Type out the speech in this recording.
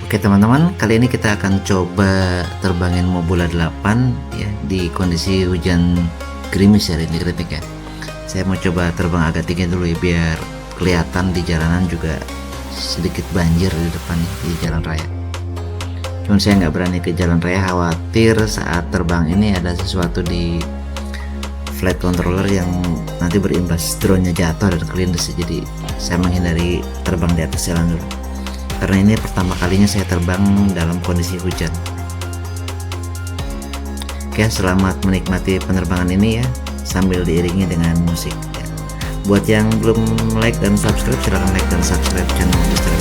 Oke teman-teman, kali ini kita akan coba terbangin Mobula 8 ya di kondisi hujan gerimis hari ini ya. Saya mau coba terbang agak tinggi dulu ya biar kelihatan di jalanan juga sedikit banjir di depan di jalan raya. Cuman saya nggak berani ke jalan raya, khawatir saat terbang ini ada sesuatu di flight controller yang nanti berimbas drone-nya jatuh dan kelindes. Jadi saya menghindari terbang di atas jalan dulu. Karena ini pertama kalinya saya terbang dalam kondisi hujan. Oke, selamat menikmati penerbangan ini ya, sambil diiringi dengan musik ya. Buat yang belum like dan subscribe, silahkan like dan subscribe channel Mr.